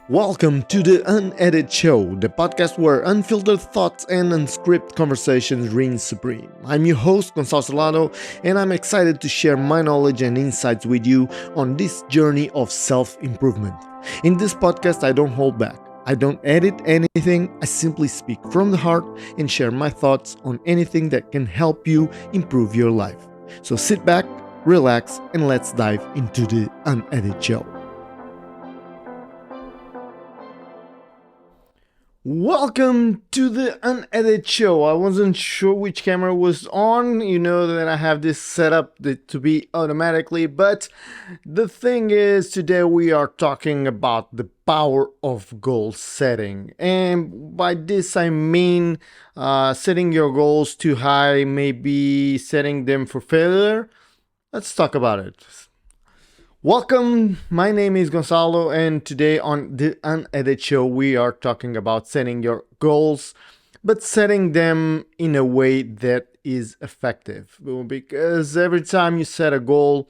Welcome to the Unedited Show, the podcast where unfiltered thoughts and unscripted conversations reign supreme. I'm your host, Gonzalo Salado, and I'm excited to share my knowledge and insights with you on this journey of self-improvement. In this podcast, I don't hold back. I don't edit anything, I simply speak from the heart and share my thoughts on anything that can help you improve your life. So sit back, relax, and let's dive into the Unedited Show. Welcome to the Unedited Show. I wasn't sure which camera was on. You know that I have this set up to be automatically, but the thing is, today we are talking about the power of goal setting. And by this I mean setting your goals too high, maybe setting them for failure. Let's talk about it. Welcome, my name is Gonzalo, and today on the Unedited Show we are talking about setting your goals, but setting them in a way that is effective. Because every time you set a goal,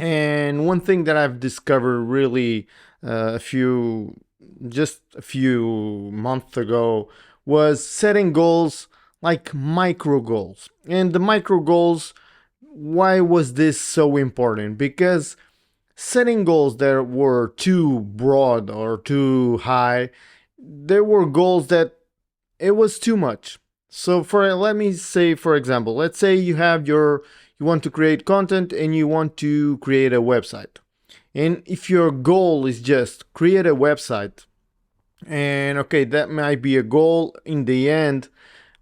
and one thing that I've discovered really just a few months ago was setting goals like micro goals. And the micro goals, why was this so important? Because setting goals that were too broad or too high, there were goals that it was too much. So let me say, for example, let's say you want to create content and you want to create a website. And if your goal is just create a website, and okay, that might be a goal in the end,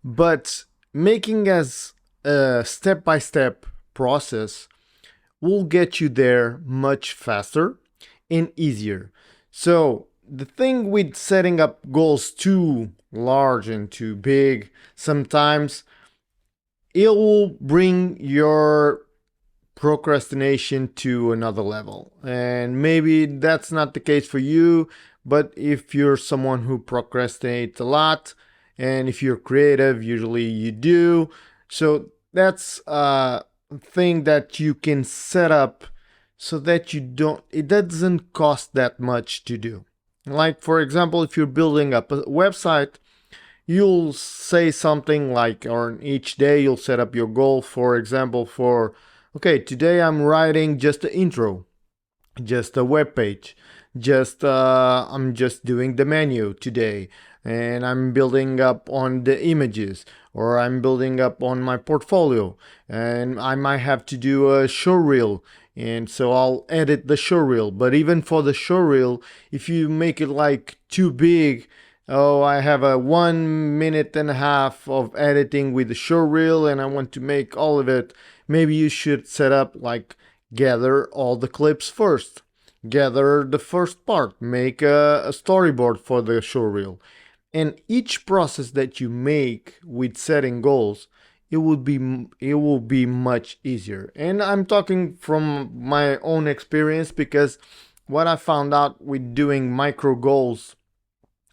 but making as a step-by-step process will get you there much faster and easier. So the thing with setting up goals too large and too big, sometimes it will bring your procrastination to another level. And maybe that's not the case for you, but if you're someone who procrastinates a lot, and if you're creative, usually you do. So that's thing that you can set up so that it doesn't cost that much to do. Like, for example, if you're building up a website, you'll say something like, or each day you'll set up your goal, for example, okay, today I'm writing just the intro, just a web page, I'm just doing the menu today, and I'm building up on the images, or I'm building up on my portfolio, and I might have to do a show reel, and so I'll edit the show reel. But even for the show reel, if you make it like too big, oh, I have a 1.5 minutes of editing with the show reel and I want to make all of it, maybe you should set up like gather all the clips first, gather the first part, make a storyboard for the show reel. And each process that you make with setting goals, it will be much easier. And I'm talking from my own experience, because what I found out with doing micro goals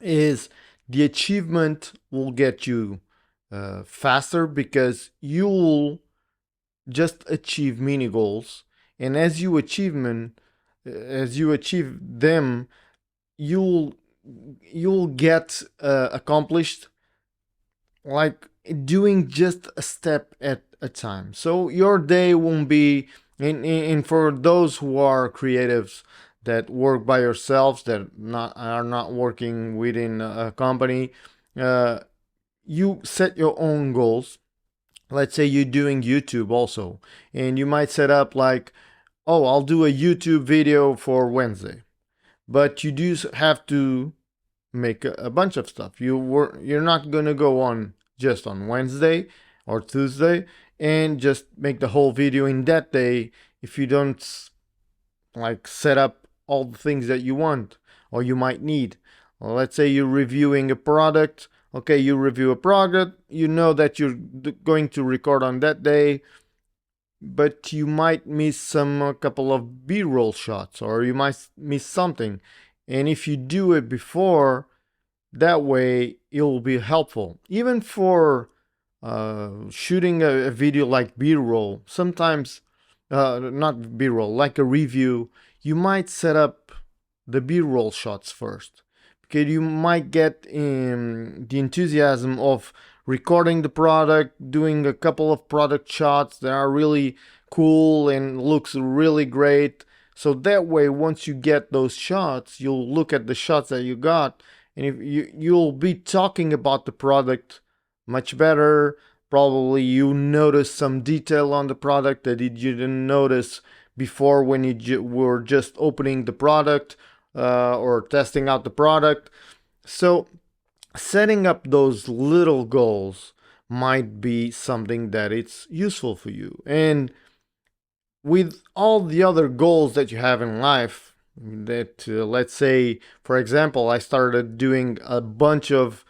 is the achievement will get you faster, because you'll just achieve mini goals, and as you achieve them, you'll get accomplished, like doing just a step at a time. So your day won't be, and for those who are creatives that work by yourselves, that are not working within a company, you set your own goals. Let's say you're doing YouTube also, and you might set up like, oh, I'll do a YouTube video for Wednesday. But you do have to make a bunch of stuff. You're not gonna go on just on Wednesday or Tuesday and just make the whole video in that day if you don't like set up all the things that you want or you might need. Well, let's say you're reviewing a product. Okay, you review a product, you know that you're going to record on that day, but you might miss a couple of B-roll shots, or you might miss something. And if you do it before, that way it will be helpful. Even for shooting a video like B-roll, sometimes, not B-roll, like a review, you might set up the B-roll shots first, because you might get the enthusiasm of recording the product, doing a couple of product shots that are really cool and looks really great. So that way, once you get those shots, you'll look at the shots that you got, and if you'll be talking about the product much better. Probably you notice some detail on the product that you didn't notice before when you were just opening the product or testing out the product. So setting up those little goals might be something that it's useful for you. And with all the other goals that you have in life, that let's say, for example, I started doing a bunch of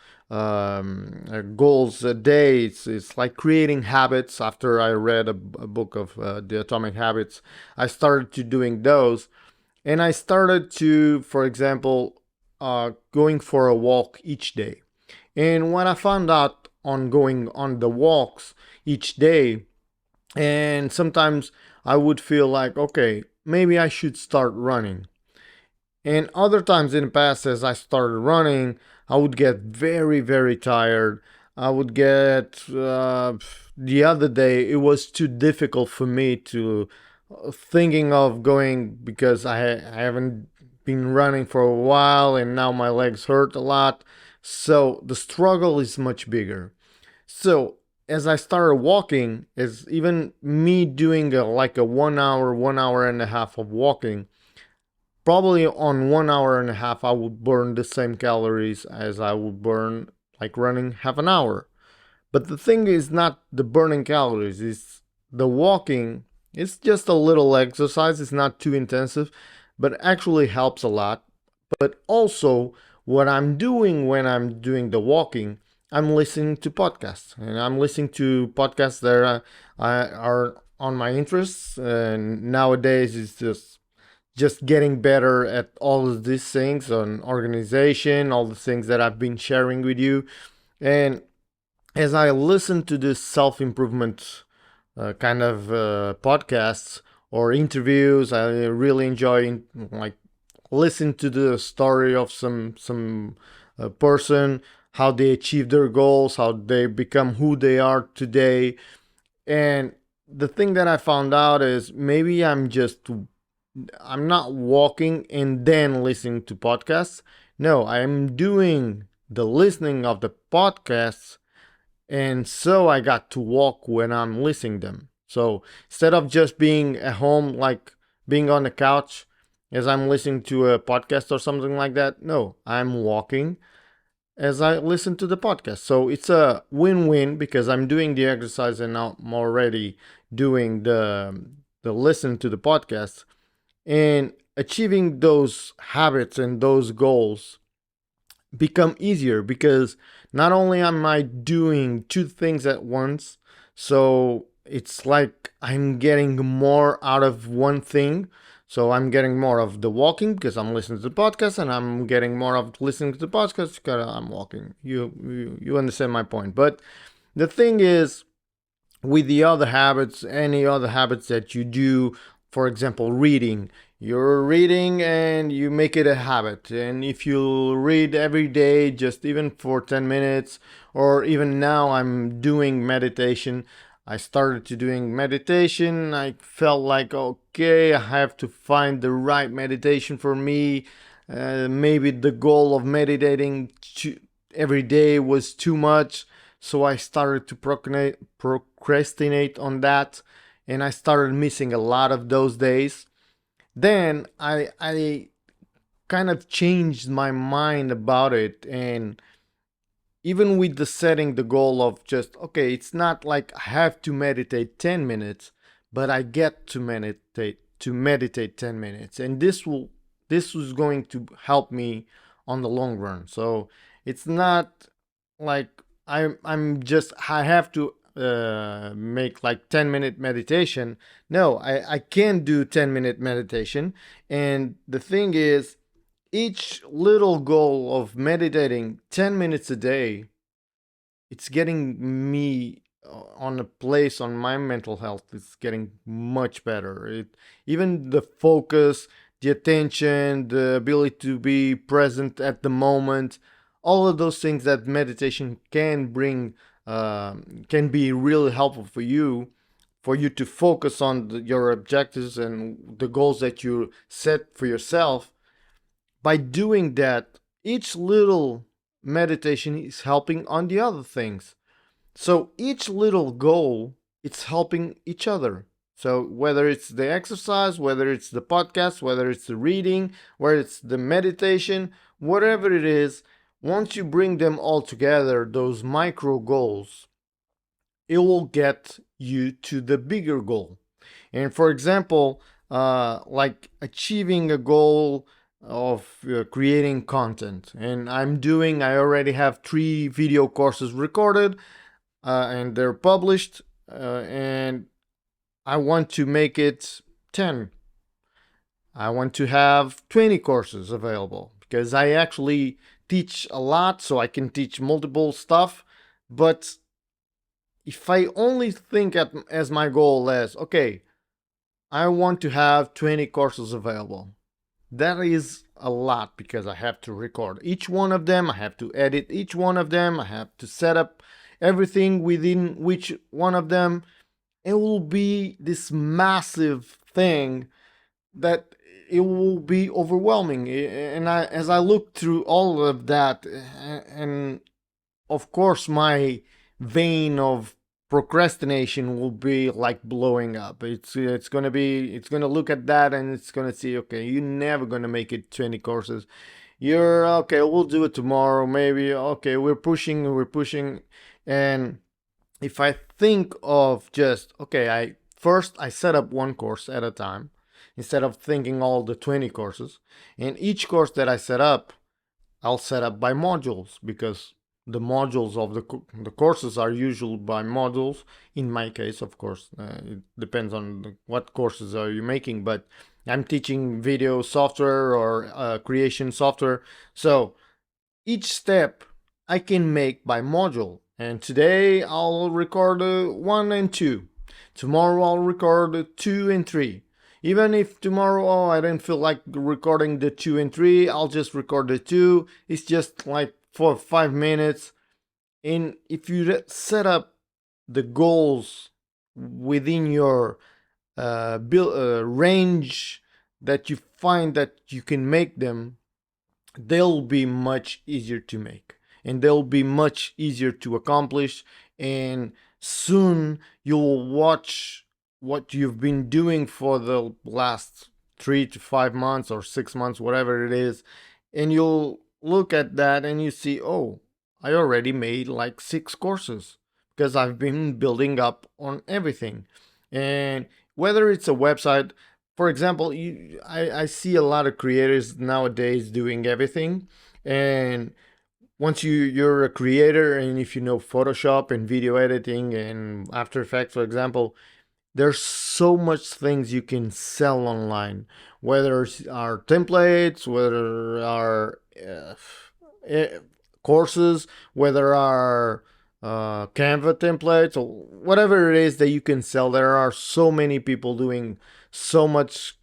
goals a day. It's like creating habits. After I read a book of the Atomic Habits, I started to doing those, and I started to, for example, going for a walk each day. And when I found out on going on the walks each day, and sometimes I would feel like, okay, maybe I should start running. And other times in the past, as I started running, I would get very, very tired. I would get, the other day, it was too difficult for me to thinking of going because I haven't been running for a while and now my legs hurt a lot. So the struggle is much bigger. So as I started walking, is even me doing like a 1 hour, 1 hour and a half of walking, probably on 1 hour and a half, I would burn the same calories as I would burn like running half an hour. But the thing is not the burning calories, it's the walking. It's just a little exercise, it's not too intensive, but actually helps a lot. But also, what I'm doing when I'm doing the walking, I'm listening to podcasts, and I'm listening to podcasts that are on my interests. And nowadays, it's just getting better at all of these things on organization, all the things that I've been sharing with you. And as I listen to this self improvement kind of podcasts or interviews, I really enjoy like listen to the story of some person, how they achieve their goals, how they become who they are today. And the thing that I found out is maybe I'm not walking and then listening to podcasts. No, I'm doing the listening of the podcasts, and so I got to walk when I'm listening them. So instead of just being at home, like being on the couch as I'm listening to a podcast or something like that, no, I'm walking as I listen to the podcast. So it's a win-win because I'm doing the exercise and now I'm already doing the listen to the podcast, and achieving those habits and those goals become easier because not only am I doing two things at once, so it's like I'm getting more out of one thing. So I'm getting more of the walking because I'm listening to the podcast, and I'm getting more of listening to the podcast because I'm walking. You understand my point. But the thing is, with the other habits, any other habits that you do, for example, reading. You're reading and you make it a habit. And if you read every day, just even for 10 minutes, or even now I'm doing meditation. I started to doing meditation. I felt like, okay, I have to find the right meditation for me. Maybe the goal of meditating every day was too much. So I started to procrastinate on that, and I started missing a lot of those days. Then I kind of changed my mind about it, and even with the setting the goal of just, okay, it's not like I have to meditate 10 minutes, but I get to meditate 10 minutes, and this was going to help me on the long run. So it's not like I have to make like 10-minute meditation. No, I can do 10-minute meditation. And the thing is, each little goal of meditating 10 minutes a day, it's getting me on a place on my mental health. It's getting much better. Even the focus, the attention, the ability to be present at the moment, all of those things that meditation can bring, can be really helpful for you to focus on your objectives and the goals that you set for yourself. By doing that, each little meditation is helping on the other things. So each little goal, it's helping each other. So whether it's the exercise, whether it's the podcast, whether it's the reading, whether it's the meditation, whatever it is, once you bring them all together, those micro goals, it will get you to the bigger goal. And for example, like achieving a goal of creating content, and I already have 3 video courses recorded, and they're published, and I want to make it 10. I want to have 20 courses available because I actually teach a lot, so I can teach multiple stuff. But if I only think as my goal as, okay, I want to have 20 courses available, that is a lot because I have to record each one of them, I have to edit each one of them, I have to set up everything within which one of them. It will be this massive thing that it will be overwhelming. And as I look through all of that, and of course my vein of procrastination will be like blowing up. It's gonna look at that and it's gonna see, okay, you're never gonna make it 20 courses. You're okay, we'll do it tomorrow, maybe. Okay, we're pushing. And if I think of just, okay, I set up one course at a time instead of thinking all the 20 courses. And each course that I set up, I'll set up by modules, because the modules of the courses are usually by modules. In my case, of course, it depends on what courses are you making, but I'm teaching video software or creation software. So each step I can make by module. And today I'll record 1 and 2. Tomorrow I'll record 2 and 3. Even if tomorrow I don't feel like recording the 2 and 3, I'll just record the 2. It's just like 4 or 5 minutes. And if you set up the goals within your range that you find that you can make them, they'll be much easier to make, and they'll be much easier to accomplish. And soon you'll watch what you've been doing for the last 3 to 5 months or 6 months, whatever it is, and you'll look at that and you see, oh, I already made like 6 courses because I've been building up on everything. And whether it's a website, for example, I see a lot of creators nowadays doing everything. And once you're a creator, and if you know Photoshop and video editing and After Effects, for example, there's so much things you can sell online, whether it's our templates, whether our courses, whether our Canva templates, or whatever it is that you can sell. There are so many people doing so much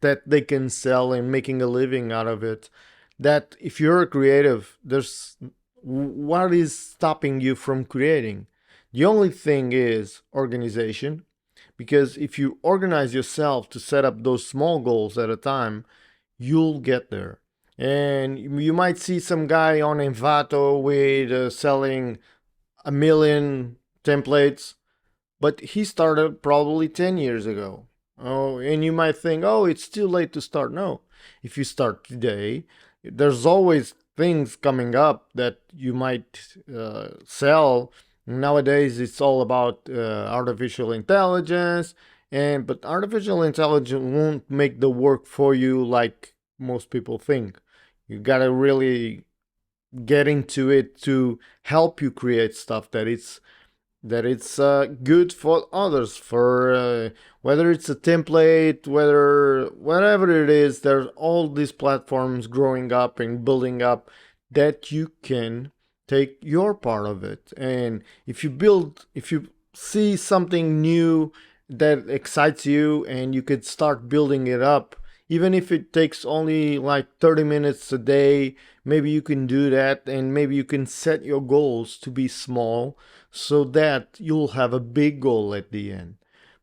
that they can sell and making a living out of it, that if you're a creative, there's what is stopping you from creating? The only thing is organization. Because if you organize yourself to set up those small goals at a time, you'll get there. And you might see some guy on Envato with selling 1 million templates, but he started probably 10 years ago. Oh, and you might think, oh, it's too late to start. No, if you start today, there's always things coming up that you might sell. Nowadays, it's all about artificial intelligence, but artificial intelligence won't make the work for you like most people think. You gotta really get into it to help you create stuff that it's good for others. For whether it's a template, whatever it is, there's all these platforms growing up and building up that you can take your part of it. And if you see something new that excites you and you could start building it up, Even if it takes only like 30 minutes a day, maybe you can do that, and maybe you can set your goals to be small so that you'll have a big goal at the end.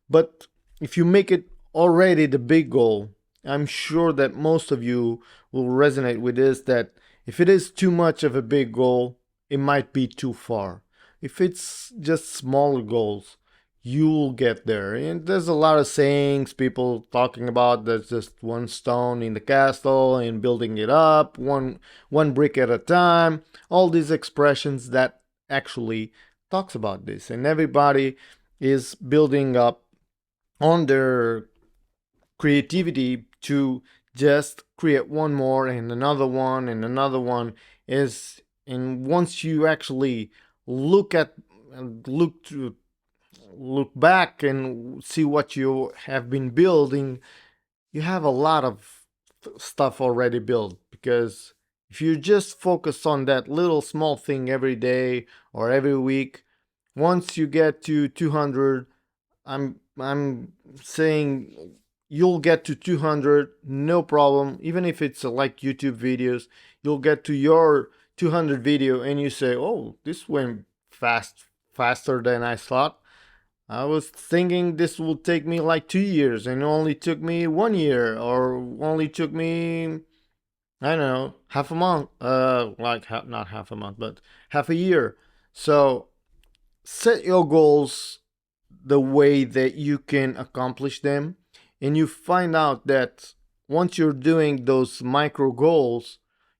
But if you make it already the big goal, I'm sure that most of you will resonate with this, that if it is too much of a big goal, it might be too far. If it's just smaller goals, you'll get there. And there's a lot of sayings people talking about, there's just one stone in the castle and building it up, one brick at a time. All these expressions that actually talks about this, and everybody is building up on their creativity to just create one more and another one is. And once you actually look at look to look back and see what you have been building, you have a lot of stuff already built. Because if you just focus on that little small thing every day or every week, once you get to 200, I'm saying you'll get to 200 no problem. Even if it's like YouTube videos, you'll get to your 200 video and you say, oh, this went faster than I thought. I was thinking this will take me like 2 years, and it only took me 1 year, or only took me, I don't know, half a month. Not half a month, but half a year. So set your goals the way that you can accomplish them, and you find out that once you're doing those micro goals,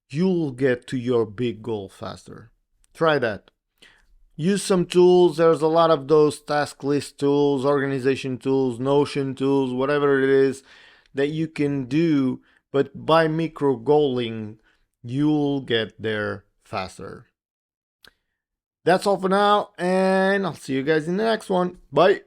you'll get to your big goal faster. Try that. Use some tools. There's a lot of those task list tools, organization tools, Notion tools, whatever it is that you can do. But by micro goaling, you'll get there faster. That's all for now, and I'll see you guys in the next one. Bye.